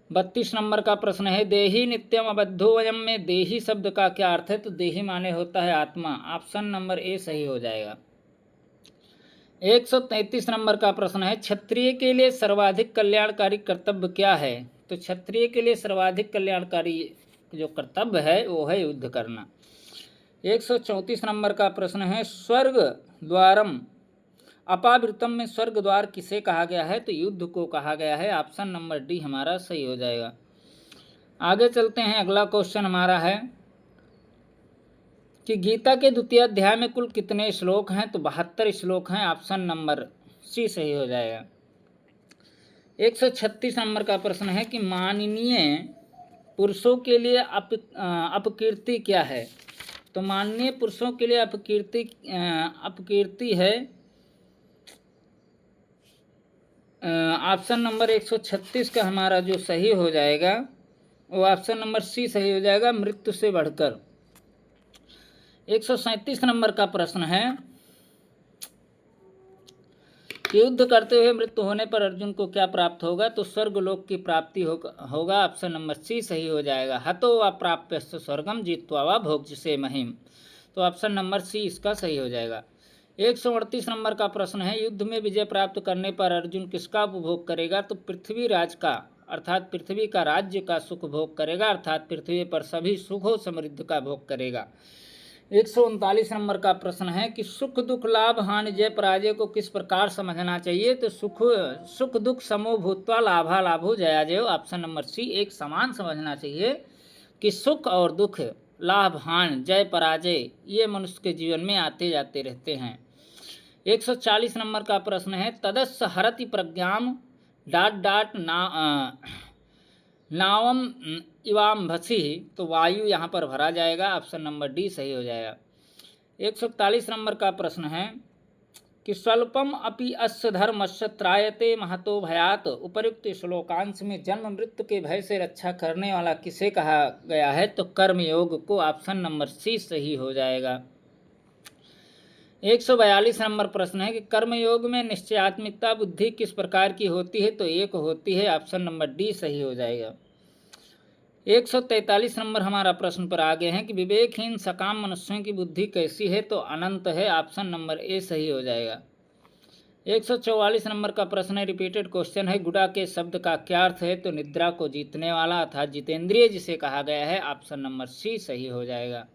32 नंबर का प्रश्न है देही नित्यम अबद्धो वयम। में देही शब्द का क्या अर्थ है? तो देही माने होता है आत्मा। ऑप्शन नंबर ए सही हो जाएगा। 133 नंबर का प्रश्न है क्षत्रिय के लिए सर्वाधिक कल्याणकारी कर्तव्य क्या है? तो क्षत्रिय के लिए सर्वाधिक कल्याणकारी जो कर्तव्य है वो है युद्ध करना। 134 नंबर का प्रश्न है स्वर्ग द्वारम अपावृतम। में स्वर्ग द्वार किसे कहा गया है? तो युद्ध को कहा गया है। ऑप्शन नंबर डी हमारा सही हो जाएगा। आगे चलते हैं। अगला क्वेश्चन हमारा है कि गीता के द्वितीय अध्याय में कुल कितने श्लोक हैं? तो 72 श्लोक हैं। ऑप्शन नंबर सी सही हो जाएगा। 136 नंबर का प्रश्न है कि माननीय पुरुषों के लिए अपकीर्ति क्या है? तो माननीय पुरुषों के लिए अपकीर्ति है ऑप्शन नंबर 136 का हमारा जो सही हो जाएगा वो ऑप्शन नंबर सी सही हो जाएगा, मृत्यु से बढ़कर। 137 नंबर का प्रश्न है कि युद्ध करते हुए मृत्यु होने पर अर्जुन को क्या प्राप्त होगा? तो स्वर्गलोक की प्राप्ति होगा, ऑप्शन नंबर सी सही हो जाएगा। हतो व प्राप्यस्य स्वर्गम जित्वा व भोज्यसे महिम, तो ऑप्शन नंबर सी इसका सही हो जाएगा। 138 नंबर का प्रश्न है, युद्ध में विजय प्राप्त करने पर अर्जुन किसका उपभोग करेगा? तो पृथ्वी राज का, अर्थात पृथ्वी का राज्य का सुख भोग करेगा, अर्थात पृथ्वी पर सभी सुखों समृद्धि का भोग करेगा। 139 नंबर का प्रश्न है कि सुख दुख लाभ हानि जय पराजय को किस प्रकार समझना चाहिए? तो सुख दुख समो भूत्वा लाभा लाभो जया जयो, ऑप्शन नंबर सी एक समान समझना चाहिए कि सुख और दुख, लाभ हानि, जय पराजय ये मनुष्य के जीवन में आते जाते रहते हैं। 140 नंबर का प्रश्न है, तदस्य हरति प्रज्ञाम नावम इवाम भसी, तो वायु यहाँ पर भरा जाएगा, ऑप्शन नंबर डी सही हो जाएगा। 141 नंबर का प्रश्न है कि स्वल्पम अपि अस्य धर्मस्य त्रायते महतो भयात, उपर्युक्त श्लोकांश में जन्म मृत्यु के भय से रक्षा करने वाला किसे कहा गया है? तो कर्मयोग को, ऑप्शन नंबर सी सही हो जाएगा। 142 नंबर प्रश्न है कि कर्मयोग में निश्चयात्मिकता बुद्धि किस प्रकार की होती है? तो एक होती है, ऑप्शन नंबर डी सही हो जाएगा। 143 नंबर हमारा प्रश्न पर आगे हैं कि विवेकहीन सकाम मनुष्यों की बुद्धि कैसी है? तो अनंत है, ऑप्शन नंबर ए सही हो जाएगा। 144 नंबर का प्रश्न है, रिपीटेड क्वेश्चन है, गुडा के शब्द का क्या अर्थ है? तो निद्रा को जीतने वाला अर्थात जितेंद्रिय जिसे कहा गया है, ऑप्शन नंबर सी सही हो जाएगा।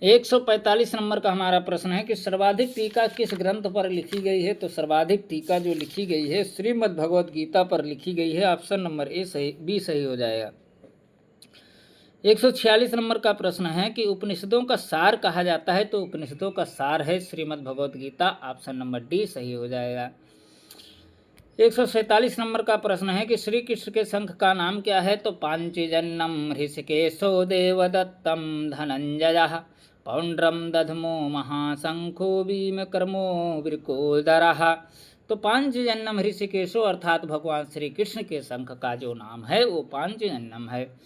145 नंबर का हमारा प्रश्न है कि सर्वाधिक टीका किस ग्रंथ पर लिखी गई है? तो सर्वाधिक टीका जो लिखी गई है श्रीमद् भगवद गीता पर लिखी गई है, ऑप्शन नंबर बी सही हो जाएगा। 146 नंबर का प्रश्न है कि उपनिषदों का सार कहा जाता है? तो उपनिषदों का सार है Shrimad Bhagavad Gita, option number D सही हो जाएगा। 147 नंबर का प्रश्न है कि श्री कृष्ण के शंख का नाम क्या है? तो पांचजन्यम ऋषिकेशो देवदत्तम धनंजय पौंड्रम दधमो महाशंखो भीमकर्मो वृकोदरः, तो पांचजन्यम ऋषिकेशो अर्थात भगवान श्री कृष्ण के शंख का जो नाम है वो पांचजन्यम है।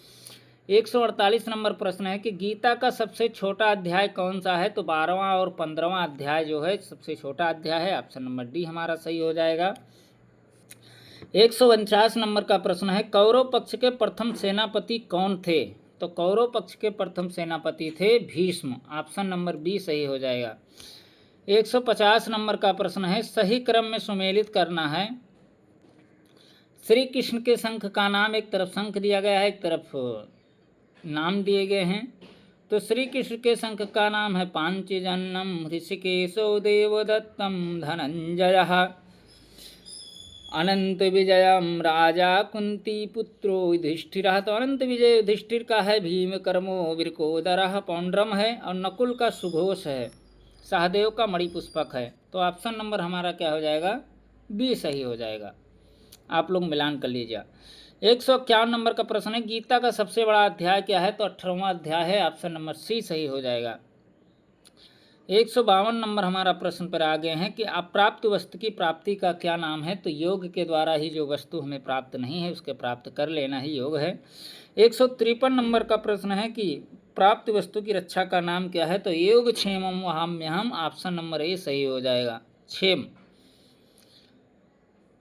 148 नंबर प्रश्न है कि गीता का सबसे छोटा अध्याय कौन सा है? तो 12वां और 15वां अध्याय जो है सबसे छोटा अध्याय है, ऑप्शन नंबर डी हमारा सही हो जाएगा। 149 नंबर का प्रश्न है, कौरव पक्ष के प्रथम सेनापति कौन थे? तो कौरव पक्ष के प्रथम सेनापति थे भीष्म, ऑप्शन नंबर बी सही हो जाएगा। 150 नंबर का प्रश्न है, सही क्रम में सुमेलित करना है। श्री कृष्ण के शंख का नाम, एक तरफ शंख दिया गया है, एक तरफ नाम दिए गए हैं। तो श्री कृष्ण के शंख का नाम है पांचजन्यम ऋषिकेशो देवदत्तम धनंजयः अनंत विजयम राजा कुंती पुत्रो युधिष्ठिरः, तो अनंत विजय युधिष्ठिर का है। भीम कर्मो वृकोदरः पौंड्रम है, और नकुल का सुघोष है, सहदेव का मणिपुष्पक है। तो ऑप्शन नंबर हमारा क्या हो जाएगा? बी सही हो जाएगा। आप लोग मिलान कर लीजिए। 151 नंबर का प्रश्न है, गीता का सबसे बड़ा अध्याय क्या है? तो 18वां अध्याय है, ऑप्शन नंबर सी सही हो जाएगा। 152 नंबर हमारा प्रश्न पर आ गए हैं कि अप्राप्त वस्तु की प्राप्ति का क्या नाम है? तो योग के द्वारा ही जो वस्तु हमें प्राप्त नहीं है उसके प्राप्त कर लेना ही योग है। 153 नंबर का प्रश्न है कि प्राप्त वस्तु की रक्षा का नाम क्या है? तो योग क्षेमम वहाम्यहम, ऑप्शन नंबर ए सही हो जाएगा, क्षेम।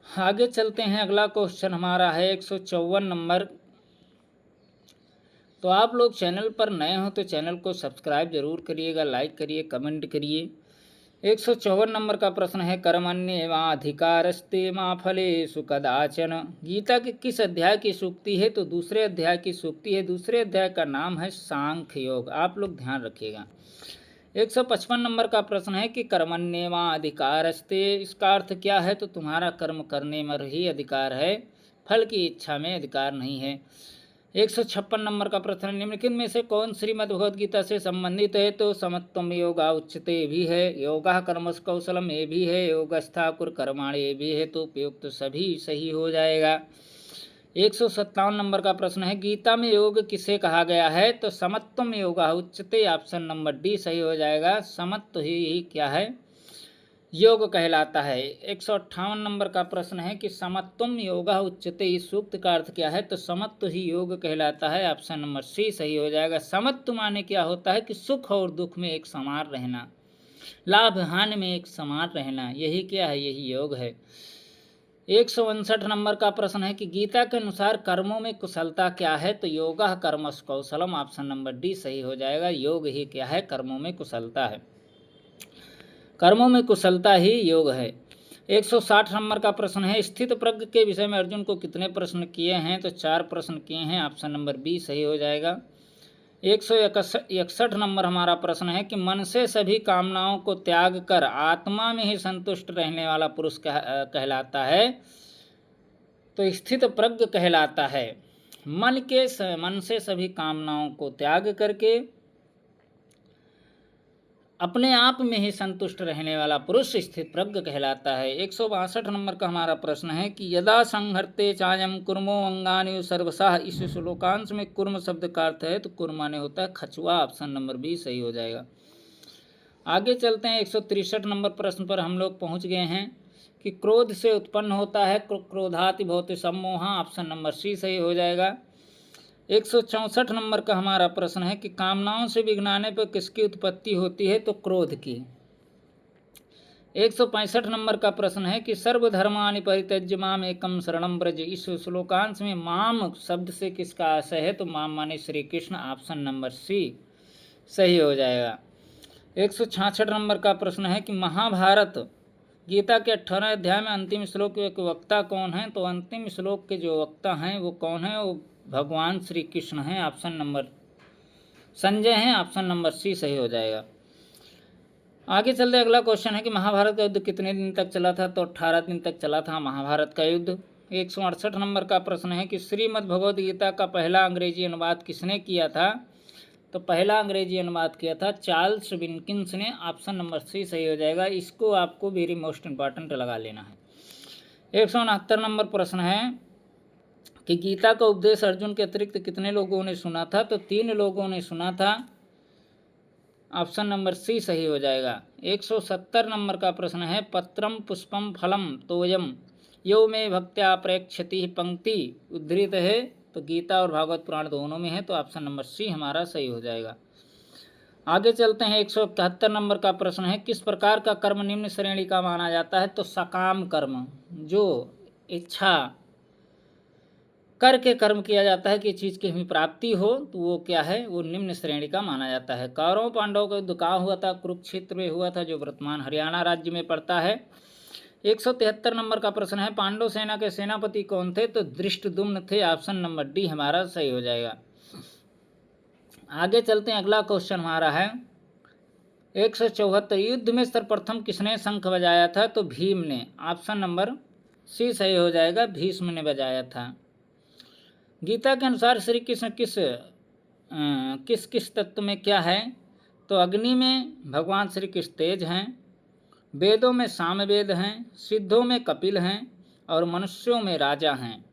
आगे चलते हैं, अगला क्वेश्चन हमारा है 154 नंबर। तो आप लोग चैनल पर नए हो तो चैनल को सब्सक्राइब जरूर करिएगा, लाइक करिए, कमेंट करिए। 154 नंबर का प्रश्न है, कर्मण्येवाधिकारस्ते मा फलेषु कदाचन, गीता के किस अध्याय की सूक्ति है? तो दूसरे अध्याय की सूक्ति है। दूसरे अध्याय का नाम है सांख्य योग, आप लोग ध्यान रखिएगा। 155 नंबर का प्रश्न है कि कर्मण्येवाधिकारस्ते, इसका अर्थ क्या है? तो तुम्हारा कर्म करने में ही अधिकार है, फल की इच्छा में अधिकार नहीं है। 156 नंबर का प्रश्न, निम्नलिखित में से कौन श्रीमद् भगवद गीता से संबंधित है? तो समत्वम योगा उच्यते भी है, योगा कर्मस कौशलम ये भी है, योगस्था कुर कर्माणि ये भी है, तो उपयुक्त सभी सही हो जाएगा। 157 नंबर का प्रश्न है, गीता में योग किसे कहा गया है? तो समत्वम योग उच्यते, ऑप्शन नंबर डी सही हो जाएगा। समत्व ही क्या है? योग कहलाता है। 158 नंबर का प्रश्न है कि समत्वम योग उच्यते, इस सूक्त का अर्थ क्या है? तो समत्व ही योग कहलाता है, ऑप्शन नंबर सी सही हो जाएगा। समत्व माने क्या होता है कि सुख और दुख में एक समान रहना, लाभ हानि में एक समान रहना, यही क्या है? यही योग है। 159 नंबर का प्रश्न है कि गीता के अनुसार कर्मों में कुशलता क्या है? तो योगः कर्मसु कौशलम, ऑप्शन नंबर डी सही हो जाएगा। योग ही क्या है? कर्मों में कुशलता है। कर्मों में कुशलता ही योग है। 160 नंबर का प्रश्न है, स्थित प्रज्ञ के विषय में अर्जुन को कितने प्रश्न किए हैं? तो 4 प्रश्न किए हैं, ऑप्शन नंबर बी सही हो जाएगा। 161 नंबर हमारा प्रश्न है कि मन से सभी कामनाओं को त्याग कर आत्मा में ही संतुष्ट रहने वाला पुरुष कहलाता है। तो स्थित प्रज्ञ कहलाता है। मन से सभी कामनाओं को त्याग करके अपने आप में ही संतुष्ट रहने वाला पुरुष स्थित प्रज्ञ कहलाता है। 162 नंबर का हमारा प्रश्न है कि यदा संहर्ते चायम कुर्मो अंगानि सर्वशः, इस श्लोकांश में कुर्म शब्द का अर्थ है तो कुर्म माने होता है खचुआ, ऑप्शन नंबर बी सही हो जाएगा। आगे चलते हैं। 163 नंबर प्रश्न पर हम लोग पहुंच गए हैं कि क्रोध से उत्पन्न होता है क्रोधाति भवति सम्मोहा, ऑप्शन नंबर सी सही हो जाएगा। 164 नंबर का हमारा प्रश्न है कि कामनाओं से विघ्नाने पर किसकी उत्पत्ति होती है? तो क्रोध की। 165 नंबर का प्रश्न है कि सर्वधर्मानि परित्यज्य माम एकम शरणम ब्रज, इस श्लोकांश में माम शब्द से किसका आशय है? तो माम माने Shri Krishna, option number C सही हो जाएगा। 166 नंबर का प्रश्न है कि महाभारत गीता के 18 अध्याय में अंतिम श्लोक के वक्ता कौन है? तो अंतिम श्लोक के जो वक्ता हैं वो कौन है? वो भगवान श्री कृष्ण हैं, ऑप्शन नंबर संजय हैं, ऑप्शन नंबर सी सही हो जाएगा। आगे चलते अगला क्वेश्चन है कि महाभारत का युद्ध कितने दिन तक चला था? तो 18 दिन तक चला था महाभारत का युद्ध। 168 नंबर का प्रश्न है कि श्रीमद् भगवद गीता का पहला अंग्रेजी अनुवाद किसने किया था? तो पहला अंग्रेजी अनुवाद किया था चार्ल्स विल्किंस ने, ऑप्शन नंबर सी सही हो जाएगा। इसको आपको वेरी मोस्ट इंपॉर्टेंट लगा लेना है। 169 नंबर प्रश्न है कि गीता का उपदेश अर्जुन के अतिरिक्त कितने लोगों ने सुना था? तो 3 लोगों ने सुना था, ऑप्शन नंबर सी सही हो जाएगा। 170 नंबर का प्रश्न है पत्रम पुष्पम फलम तोयम यो में भक्त्या प्रेक्षति पंक्ति उद्धृत है, तो गीता और भागवत पुराण दोनों में है, तो ऑप्शन नंबर सी हमारा सही हो जाएगा। आगे चलते हैं। 171 नंबर का प्रश्न है किस प्रकार का कर्म निम्न श्रेणी का माना जाता है? तो सकाम कर्म, जो इच्छा करके कर्म किया जाता है कि चीज़ की हमें प्राप्ति हो, तो वो क्या है? वो निम्न श्रेणी का माना जाता है। कौरव पांडवों का युद्ध कहाँ हुआ था? कुरुक्षेत्र में हुआ था, जो वर्तमान हरियाणा राज्य में पड़ता है। 173 नंबर का प्रश्न है पांडव सेना के सेनापति कौन थे? तो धृष्टद्युम्न थे, ऑप्शन नंबर डी हमारा सही हो जाएगा। आगे चलते हैं। अगला क्वेश्चन हमारा है 174, युद्ध में सर्वप्रथम किसने शंख बजाया था? तो भीम ने, ऑप्शन नंबर सी सही हो जाएगा, भीष्म ने बजाया था। गीता के अनुसार श्री कृष्ण किस किस तत्व में क्या है? तो अग्नि में भगवान श्री कृष्ण तेज हैं, वेदों में सामवेद हैं, सिद्धों में कपिल हैं और मनुष्यों में राजा हैं।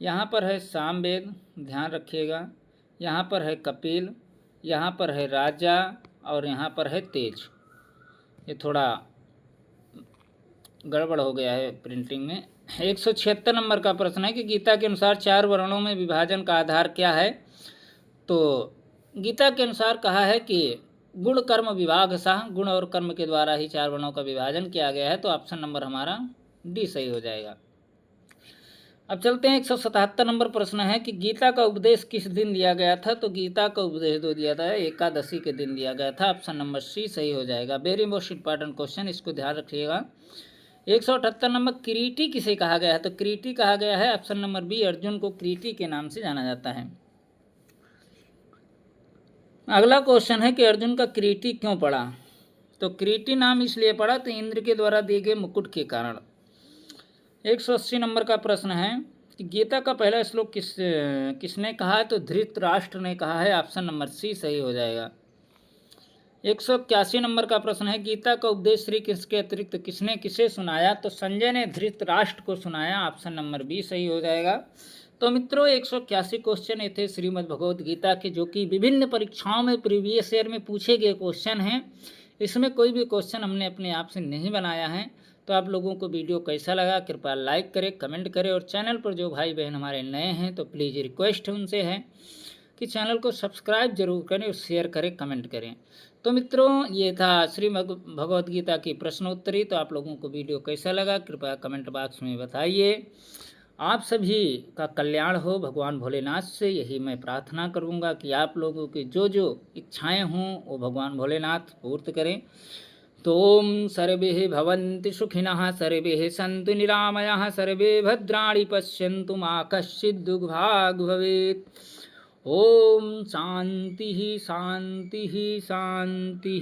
यहाँ पर है सामवेद, ध्यान रखिएगा, यहाँ पर है कपिल, यहाँ पर है राजा और यहाँ पर है तेज। ये थोड़ा गड़बड़ हो गया है प्रिंटिंग में। 176 नंबर का प्रश्न है कि गीता के अनुसार 4 वर्णों में विभाजन का आधार क्या है? तो गीता के अनुसार कहा है कि गुण कर्म विभाग सह, गुण और कर्म के द्वारा ही 4 वर्णों का विभाजन किया गया है, तो ऑप्शन नंबर हमारा डी सही हो जाएगा। अब चलते हैं। 177 नंबर प्रश्न है कि गीता का उपदेश किस दिन दिया गया था? तो गीता का उपदेश दो दिया था एकादशी के दिन दिया गया था, ऑप्शन नंबर सी सही हो जाएगा। वेरी मोस्ट इंपॉर्टेंट क्वेश्चन, इसको ध्यान रखिएगा। 178 नंबर किरीटी किसे कहा गया है? तो किरीटी कहा गया है, ऑप्शन नंबर बी, अर्जुन को किरीटी के नाम से जाना जाता है। अगला क्वेश्चन है कि अर्जुन का किरीटी क्यों पड़ा? तो किरीटी नाम इसलिए पड़ा तो इंद्र के द्वारा दिए गए मुकुट के कारण। 180 नंबर का प्रश्न है कि गीता का पहला श्लोक किसने कहा है? तो धृतराष्ट्र ने कहा है, ऑप्शन नंबर सी सही हो जाएगा। 181 नंबर का प्रश्न है, गीता का उपदेश श्री कृष्ण के अतिरिक्त किसने किसे सुनाया? तो संजय ने धृतराष्ट्र को सुनाया। ऑप्शन नंबर बी सही हो जाएगा। तो मित्रों 181 क्वेश्चन ये थे श्रीमद् भगवद गीता के, जो कि विभिन्न परीक्षाओं में प्रीवियस ईयर में पूछे गए क्वेश्चन हैं। इसमें कोई भी क्वेश्चन हमने अपने आप से नहीं बनाया है। तो आप लोगों को वीडियो कैसा लगा कृपया लाइक करें, कमेंट करें, और चैनल पर जो भाई बहन हमारे नए हैं तो प्लीज़ रिक्वेस्ट उनसे है कि चैनल को सब्सक्राइब जरूर करें और शेयर करें, कमेंट करें। तो मित्रों ये था श्रीमद् भगवद गीता की प्रश्नोत्तरी। तो आप लोगों को वीडियो कैसा लगा कृपया कमेंट बॉक्स में बताइए। आप सभी का कल्याण हो भगवान भोलेनाथ से यही मैं प्रार्थना करूंगा कि आप लोगों की जो जो इच्छाएं हों वो भगवान भोलेनाथ पूर्त करें। तो ओम सर्वे भवन्तु सुखिनः, सर्वे सन्तु निरामयाः, सर्वे भद्राणि पश्यन्तु मा कश्चित् दुर्भाग् भवेत्। ओम शांति शांति शांति।